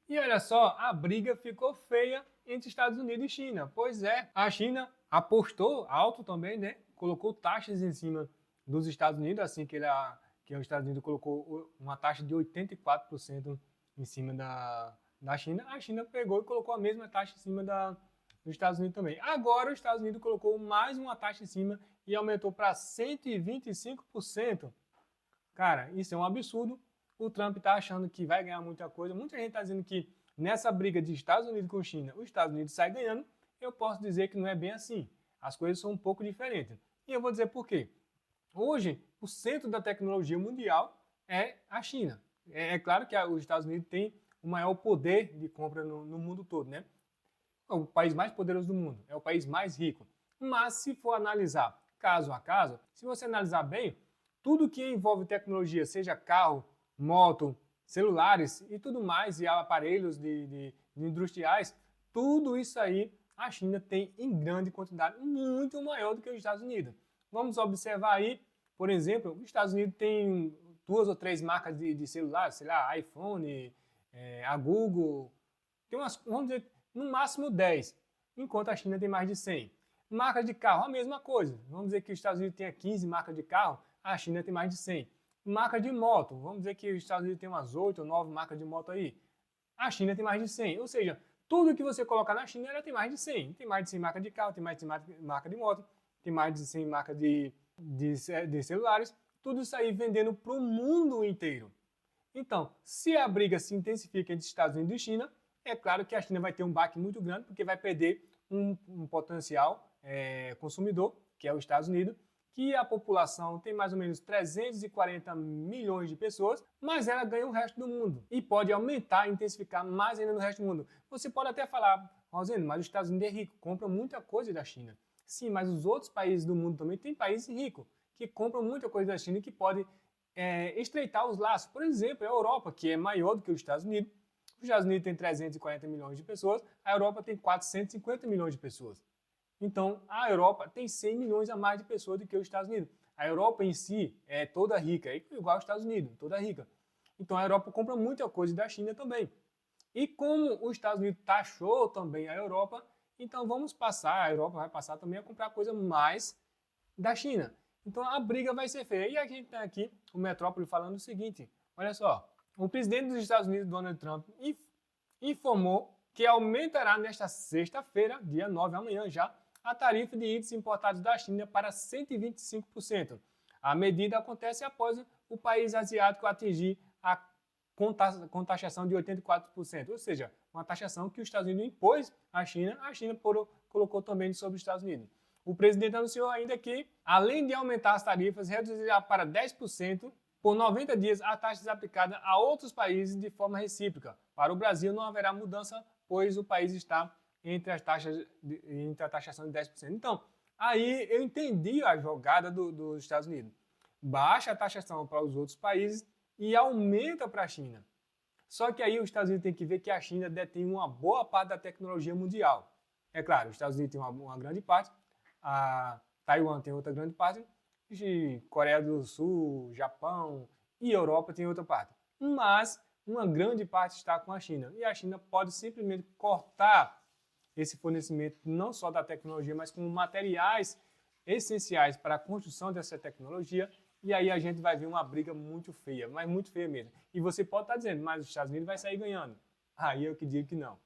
E olha só, a briga ficou feia entre Estados Unidos e China. Pois é, a China apostou alto também, né? Colocou taxas em cima dos Estados Unidos, assim que os Estados Unidos colocou uma taxa de 84% em cima da China. A China pegou e colocou a mesma taxa em cima dos Estados Unidos também. Agora, os Estados Unidos colocou mais uma taxa em cima e aumentou para 125%. Cara, isso é um absurdo. O Trump está achando que vai ganhar muita coisa. Muita gente está dizendo que nessa briga de Estados Unidos com China, os Estados Unidos sai ganhando. Eu posso dizer que não é bem assim. As coisas são um pouco diferentes. E eu vou dizer por quê. Hoje, o centro da tecnologia mundial é a China. É claro que os Estados Unidos têm o maior poder de compra no mundo todo, né? É o país mais poderoso do mundo, é o país mais rico. Mas se for analisar caso a caso, se você analisar bem, tudo que envolve tecnologia, seja carro, moto, celulares e tudo mais, e aparelhos de industriais, tudo isso aí a China tem em grande quantidade, muito maior do que os Estados Unidos. Vamos observar aí, por exemplo, os Estados Unidos tem 2 ou 3 marcas de celulares, sei lá, iPhone, a Google, tem umas, vamos dizer, no máximo 10, enquanto a China tem mais de 100. Marcas de carro, a mesma coisa. Vamos dizer que os Estados Unidos tem 15 marcas de carro, a China tem mais de 100. Marca de moto, vamos dizer que os Estados Unidos tem umas 8 ou 9 marcas de moto aí, a China tem mais de 100. Ou seja, tudo que você colocar na China, ela tem mais de 100. Tem mais de 100 marcas de carro, tem mais de 100 marca de moto, tem mais de 100 marcas de celulares, tudo isso aí vendendo para o mundo inteiro. Então, se a briga se intensifica entre Estados Unidos e China, é claro que a China vai ter um baque muito grande, porque vai perder um potencial consumidor, que é os Estados Unidos, que a população tem mais ou menos 340 milhões de pessoas, mas ela ganha o resto do mundo e pode aumentar e intensificar mais ainda no resto do mundo. Você pode até falar, Rosendo, mas os Estados Unidos é rico, compra muita coisa da China. Sim, mas os outros países do mundo também têm países ricos, que compram muita coisa da China e que podem estreitar os laços. Por exemplo, a Europa, que é maior do que os Estados Unidos. Os Estados Unidos tem 340 milhões de pessoas, a Europa tem 450 milhões de pessoas. Então, a Europa tem 100 milhões a mais de pessoas do que os Estados Unidos. A Europa em si é toda rica, é igual aos Estados Unidos, toda rica. Então, a Europa compra muita coisa da China também. E como os Estados Unidos taxou também a Europa, então a Europa vai passar também a comprar coisa mais da China. Então a briga vai ser feia. E a gente tem aqui o Metrópole falando o seguinte: olha só, o presidente dos Estados Unidos, Donald Trump, informou que aumentará nesta sexta-feira, dia 9, amanhã já, a tarifa de itens importados da China para 125%. A medida acontece após o país asiático atingir a taxação de 84%, ou seja, uma taxação que os Estados Unidos impôs à China, a China colocou também sobre os Estados Unidos. O presidente anunciou ainda que, além de aumentar as tarifas, reduzirá para 10% por 90 dias a taxas aplicadas a outros países de forma recíproca. Para o Brasil não haverá mudança, pois o país está entre a taxação de 10%. Então, aí eu entendi a jogada dos Estados Unidos. Baixa a taxação para os outros países e aumenta para a China. Só que aí os Estados Unidos têm que ver que a China detém uma boa parte da tecnologia mundial. É claro, os Estados Unidos têm uma grande parte, a Taiwan tem outra grande parte, e Coreia do Sul, Japão e Europa tem outra parte. Mas uma grande parte está com a China. E a China pode simplesmente cortar esse fornecimento não só da tecnologia, mas como materiais essenciais para a construção dessa tecnologia. E aí a gente vai ver uma briga muito feia, mas muito feia mesmo. E você pode estar dizendo, mas os Estados Unidos vai sair ganhando. Aí eu que digo que não.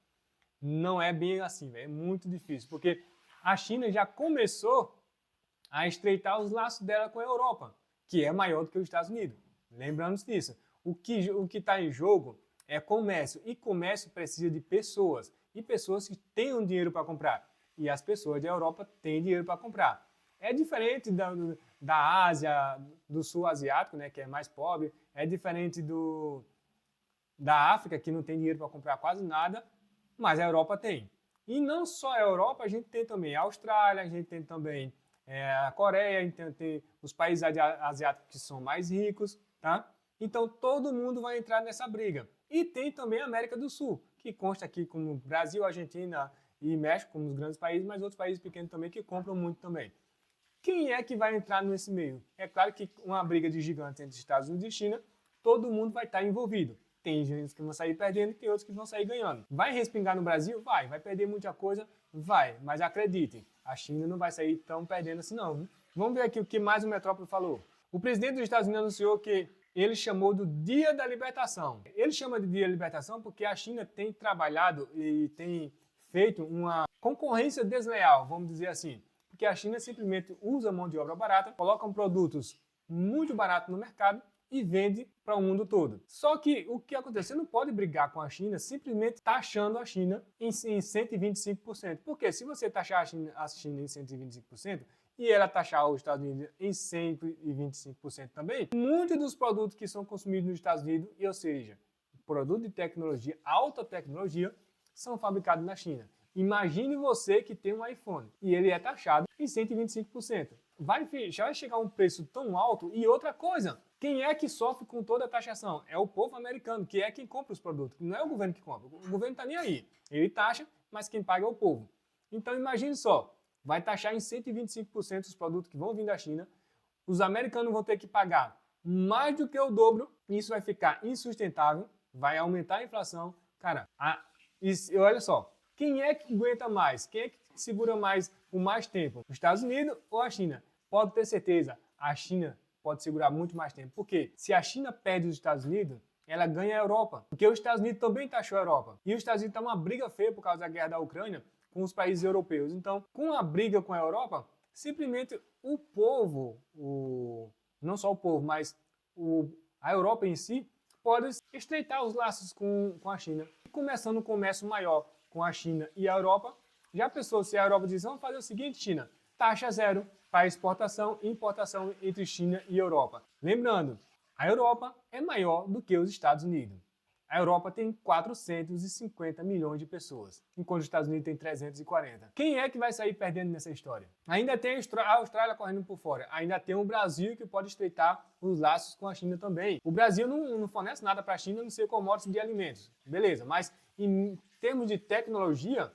Não é bem assim, é muito difícil, porque a China já começou a estreitar os laços dela com a Europa, que é maior do que os Estados Unidos. Lembrando disso, o que está em jogo é comércio, e comércio precisa de pessoas, e pessoas que tenham dinheiro para comprar, e as pessoas da Europa têm dinheiro para comprar. É diferente da Ásia, do sul asiático, né, que é mais pobre, é diferente da África, que não tem dinheiro para comprar quase nada, mas a Europa tem. E não só a Europa, a gente tem também a Austrália, a gente tem também a Coreia, a gente tem os países asiáticos que são mais ricos, tá? Então todo mundo vai entrar nessa briga. E tem também a América do Sul, que consta aqui como Brasil, Argentina e México como os grandes países, mas outros países pequenos também que compram muito também. Quem é que vai entrar nesse meio? É claro que uma briga de gigantes entre Estados Unidos e China, todo mundo vai estar envolvido. Tem gente que vão sair perdendo e tem outros que vão sair ganhando. Vai respingar no Brasil? Vai perder muita coisa? Vai, mas acreditem, a China não vai sair tão perdendo assim não. Viu? Vamos ver aqui o que mais o Metrópole falou. O presidente dos Estados Unidos anunciou que ele chamou do Dia da Libertação. Ele chama de Dia da Libertação porque a China tem trabalhado e tem feito uma concorrência desleal, vamos dizer assim. Porque a China simplesmente usa mão de obra barata, coloca produtos muito baratos no mercado e vende para o mundo todo. Só que o que acontece? Você não pode brigar com a China simplesmente taxando a China em 125%. Porque se você taxar a China em 125%, e ela taxar os Estados Unidos em 125% também, muitos dos produtos que são consumidos nos Estados Unidos, ou seja, produtos de tecnologia, alta tecnologia, são fabricados na China. Imagine você que tem um iPhone e ele é taxado em 125%. Já vai chegar a um preço tão alto. E outra coisa, quem é que sofre com toda a taxação? É o povo americano, que é quem compra os produtos. Não é o governo que compra. O governo não está nem aí. Ele taxa, mas quem paga é o povo. Então imagine só, vai taxar em 125% os produtos que vão vir da China. Os americanos vão ter que pagar mais do que o dobro. Isso vai ficar insustentável, vai aumentar a inflação. Cara, olha só, quem é que aguenta mais? Quem é que segura mais por mais tempo? Os Estados Unidos ou a China? Pode ter certeza, a China pode segurar muito mais tempo. Porque se a China perde os Estados Unidos, ela ganha a Europa. Porque os Estados Unidos também taxou a Europa. E os Estados Unidos estão uma briga feia por causa da guerra da Ucrânia com os países europeus. Então, com a briga com a Europa, simplesmente o povo, não só o povo, mas a Europa em si, pode estreitar os laços com a China. Começando um comércio maior com a China e a Europa, já pensou se a Europa diz, vamos fazer o seguinte, China, taxa zero para exportação e importação entre China e Europa. Lembrando, a Europa é maior do que os Estados Unidos. A Europa tem 450 milhões de pessoas, enquanto os Estados Unidos tem 340. Quem é que vai sair perdendo nessa história? Ainda tem a Austrália correndo por fora. Ainda tem o Brasil que pode estreitar os laços com a China também. O Brasil não fornece nada para a China, a não ser commodities de alimentos. Beleza, mas em termos de tecnologia,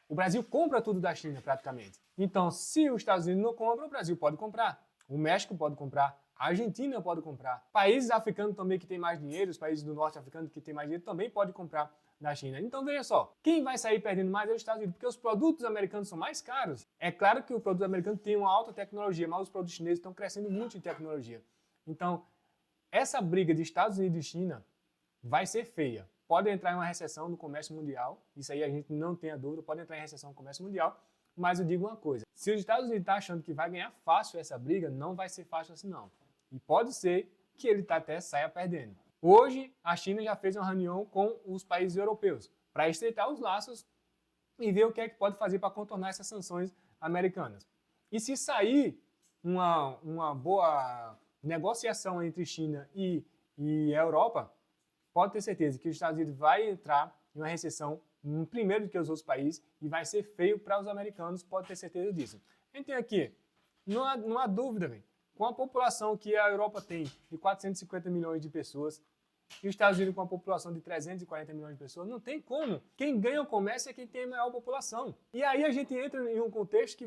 o Brasil compra tudo da China praticamente. Então, se os Estados Unidos não compram, o Brasil pode comprar. O México pode comprar. A Argentina pode comprar. Países africanos também que têm mais dinheiro, os países do norte africano que têm mais dinheiro também podem comprar da China. Então veja só, quem vai sair perdendo mais é os Estados Unidos, porque os produtos americanos são mais caros. É claro que o produto americano tem uma alta tecnologia, mas os produtos chineses estão crescendo muito em tecnologia. Então, essa briga de Estados Unidos e China vai ser feia. Pode entrar em uma recessão no comércio mundial, isso aí a gente não tem a dúvida, pode entrar em recessão no comércio mundial, mas eu digo uma coisa, se os Estados Unidos estão achando que vai ganhar fácil essa briga, não vai ser fácil assim não. E pode ser que ele até saia perdendo. Hoje, a China já fez uma reunião com os países europeus para estreitar os laços e ver o que é que pode fazer para contornar essas sanções americanas. E se sair uma boa negociação entre China e a Europa, pode ter certeza que os Estados Unidos vai entrar em uma recessão primeiro do que os outros países e vai ser feio para os americanos, pode ter certeza disso. A gente tem aqui, não há dúvida, velho. Com a população que a Europa tem de 450 milhões de pessoas e os Estados Unidos com a população de 340 milhões de pessoas, não tem como. Quem ganha o comércio é quem tem a maior população. E aí a gente entra em um contexto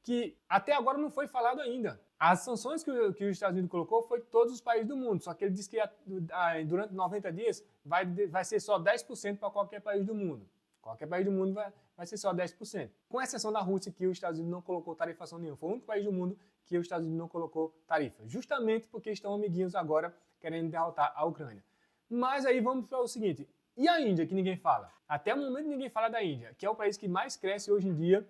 que até agora não foi falado ainda. As sanções que os Estados Unidos colocou foi todos os países do mundo, só que ele disse que durante 90 dias vai ser só 10% para qualquer país do mundo. Qualquer país do mundo vai ser só 10%. Com exceção da Rússia, que os Estados Unidos não colocou tarifação nenhuma. Foi o único país do mundo que os Estados Unidos não colocou tarifa. Justamente porque estão amiguinhos agora querendo derrotar a Ucrânia. Mas aí vamos para o seguinte. E a Índia, que ninguém fala? Até o momento ninguém fala da Índia, que é o país que mais cresce hoje em dia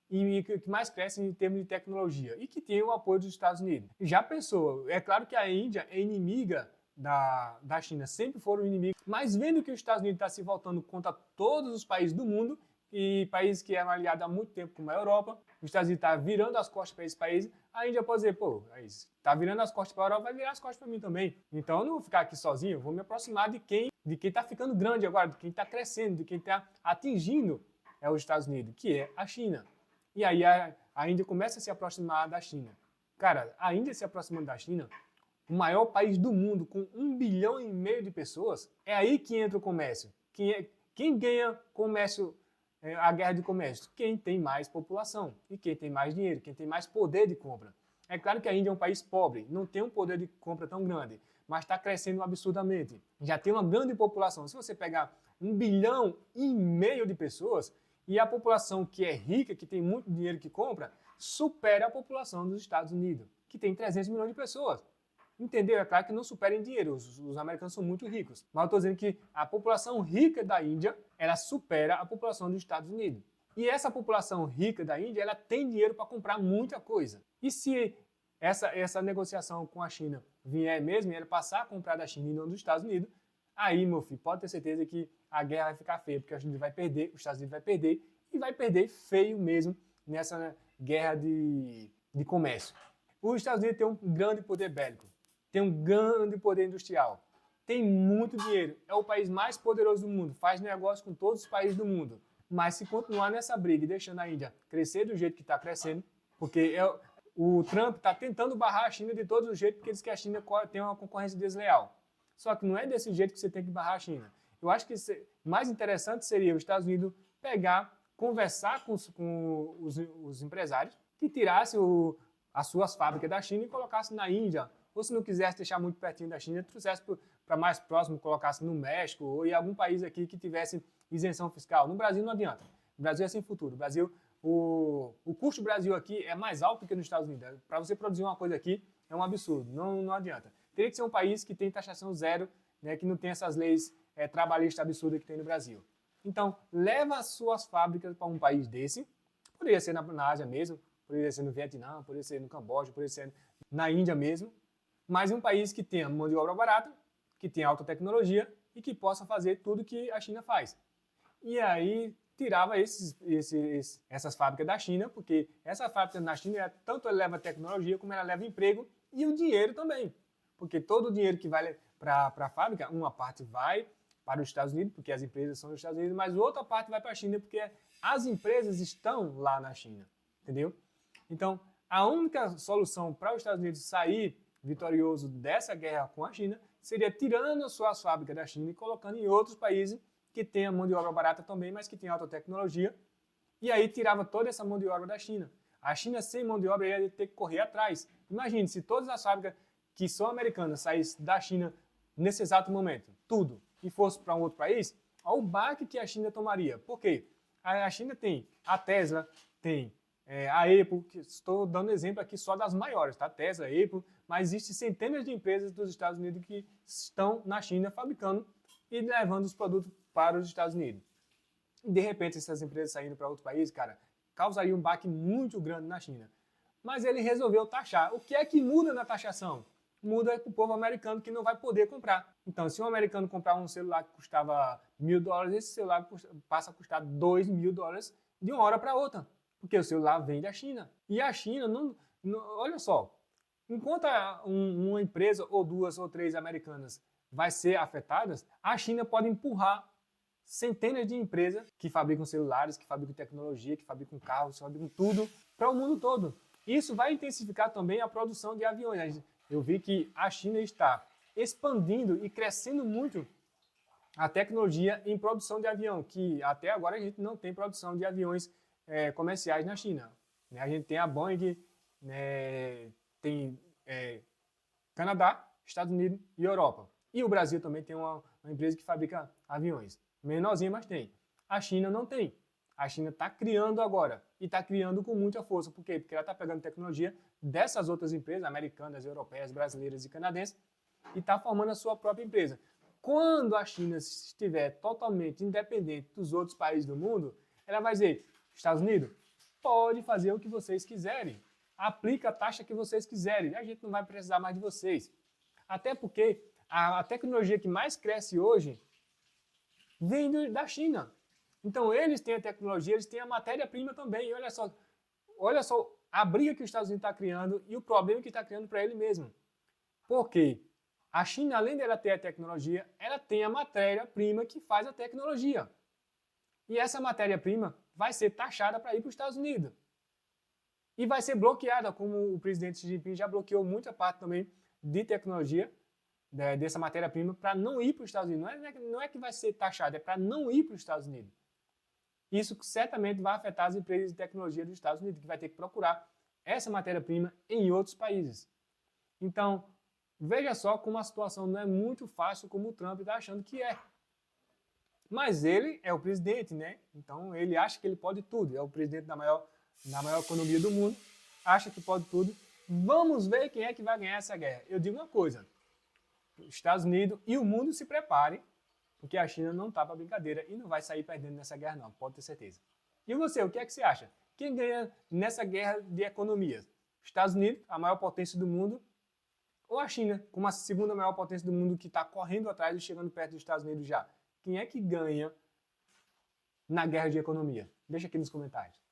e que mais cresce em termos de tecnologia e que tem o apoio dos Estados Unidos. Já pensou? É claro que a Índia é inimiga da China, sempre foram inimigos, mas vendo que os Estados Unidos está se voltando contra todos os países do mundo e países que eram aliados há muito tempo, como a Europa, os Estados Unidos está virando as costas para esses países, a Índia pode dizer, pô, está virando as costas para a Europa, vai virar as costas para mim também. Então eu não vou ficar aqui sozinho, eu vou me aproximar de quem está ficando grande agora, de quem está crescendo, de quem está atingindo os Estados Unidos, que é a China. E aí a Índia começa a se aproximar da China. Cara, a Índia se aproximando da China, o maior país do mundo com 1,5 bilhão de pessoas, é aí que entra o comércio. Quem ganha comércio, a guerra de comércio? Quem tem mais população e quem tem mais dinheiro, quem tem mais poder de compra. É claro que a Índia é um país pobre, não tem um poder de compra tão grande, mas está crescendo absurdamente. Já tem uma grande população. Se você pegar 1,5 bilhão de pessoas, e a população que é rica, que tem muito dinheiro que compra, supera a população dos Estados Unidos, que tem 300 milhões de pessoas. Entendeu? É claro que não supera em dinheiro, os americanos são muito ricos. Mas eu estou dizendo que a população rica da Índia, ela supera a população dos Estados Unidos. E essa população rica da Índia, ela tem dinheiro para comprar muita coisa. E se essa negociação com a China vier mesmo e ela passar a comprar da China e não dos Estados Unidos, aí, meu filho, pode ter certeza que a guerra vai ficar feia, porque a China vai perder, os Estados Unidos vai perder, e vai perder feio mesmo nessa guerra de comércio. Os Estados Unidos têm um grande poder bélico, tem um grande poder industrial, tem muito dinheiro, é o país mais poderoso do mundo, faz negócio com todos os países do mundo. Mas se continuar nessa briga e deixando a Índia crescer do jeito que está crescendo, porque o Trump está tentando barrar a China de todos os jeitos, porque diz que a China tem uma concorrência desleal. Só que não é desse jeito que você tem que barrar a China. Eu acho que mais interessante seria os Estados Unidos pegar, conversar com os empresários que tirassem as suas fábricas da China e colocassem na Índia. Ou se não quisesse deixar muito pertinho da China, trouxesse para mais próximo, colocasse no México ou em algum país aqui que tivesse isenção fiscal. No Brasil não adianta. O Brasil é sem futuro. O Brasil, o custo do Brasil aqui é mais alto que nos Estados Unidos. Para você produzir uma coisa aqui é um absurdo. Não adianta. Teria que ser um país que tem taxação zero, né, que não tem essas leis trabalhistas absurdas que tem no Brasil. Então, leva as suas fábricas para um país desse. Poderia ser na Ásia mesmo, poderia ser no Vietnã, poderia ser no Camboja, poderia ser na Índia mesmo. Mas um país que tenha mão de obra barata, que tenha alta tecnologia e que possa fazer tudo que a China faz. E aí tirava essas fábricas da China, porque essa fábrica na China, tanto ela leva tecnologia, como ela leva emprego e o dinheiro também. Porque todo o dinheiro que vai para a fábrica, uma parte vai para os Estados Unidos, porque as empresas são dos Estados Unidos, mas outra parte vai para a China, porque as empresas estão lá na China. Entendeu? Então, a única solução para os Estados Unidos sair vitorioso dessa guerra com a China seria tirando as suas fábricas da China e colocando em outros países que tenham mão de obra barata também, mas que tenham alta tecnologia, e aí tirava toda essa mão de obra da China. A China sem mão de obra ia ter que correr atrás. Imagine, se todas as fábricas que são americanas saíssem da China nesse exato momento, tudo, e fosse para um outro país, olha o baque que a China tomaria. Por quê? A China tem a Tesla, tem a Apple, que estou dando exemplo aqui só das maiores, tá? Tesla, Apple, mas existem centenas de empresas dos Estados Unidos que estão na China fabricando e levando os produtos para os Estados Unidos. E de repente, essas empresas saindo para outro país, cara, causaria um baque muito grande na China. Mas ele resolveu taxar. O que é que muda na taxação? Muda para o povo americano que não vai poder comprar. Então, se um americano comprar um celular que custava $1.000, esse celular passa a custar $2.000 de uma hora para outra. Porque o celular vem da China. E a China, olha só, enquanto uma empresa ou duas ou três americanas vai ser afetadas, a China pode empurrar centenas de empresas que fabricam celulares, que fabricam tecnologia, que fabricam carros, que fabricam tudo para o mundo todo. Isso vai intensificar também a produção de aviões. Eu vi que a China está expandindo e crescendo muito a tecnologia em produção de avião, que até agora a gente não tem produção de aviões comerciais na China. A gente tem a Boeing, tem Canadá, Estados Unidos e Europa. E o Brasil também tem uma empresa que fabrica aviões. Menorzinha, mas tem. A China não tem. A China está criando agora. E está criando com muita força. Por quê? Porque ela está pegando tecnologia dessas outras empresas, americanas, europeias, brasileiras e canadenses, e está formando a sua própria empresa. Quando a China estiver totalmente independente dos outros países do mundo, ela vai dizer, Estados Unidos, pode fazer o que vocês quiserem. Aplica a taxa que vocês quiserem. A gente não vai precisar mais de vocês. Até porque a tecnologia que mais cresce hoje vem da China. Então, eles têm a tecnologia, eles têm a matéria-prima também. E olha só a briga que os Estados Unidos está criando e o problema que está criando para ele mesmo. Por quê? A China, além dela ter a tecnologia, ela tem a matéria-prima que faz a tecnologia. E essa matéria-prima vai ser taxada para ir para os Estados Unidos. E vai ser bloqueada, como o presidente Xi Jinping já bloqueou muita parte também de tecnologia, dessa matéria-prima, para não ir para os Estados Unidos. Não é que vai ser taxada, é para não ir para os Estados Unidos. Isso certamente vai afetar as empresas de tecnologia dos Estados Unidos, que vai ter que procurar essa matéria-prima em outros países. Então, Veja só como a situação não é muito fácil como o Trump está achando que é. Mas ele é o presidente, né? Então ele acha que ele pode tudo. É o presidente da maior economia do mundo, acha que pode tudo. Vamos ver quem é que vai ganhar essa guerra. Eu digo uma coisa, os Estados Unidos e o mundo se preparem, porque a China não está para brincadeira e não vai sair perdendo nessa guerra não, pode ter certeza. E você, o que é que você acha? Quem ganha nessa guerra de economias? Estados Unidos, a maior potência do mundo, ou a China, como a segunda maior potência do mundo que está correndo atrás e chegando perto dos Estados Unidos já? Quem é que ganha na guerra de economia? Deixa aqui nos comentários.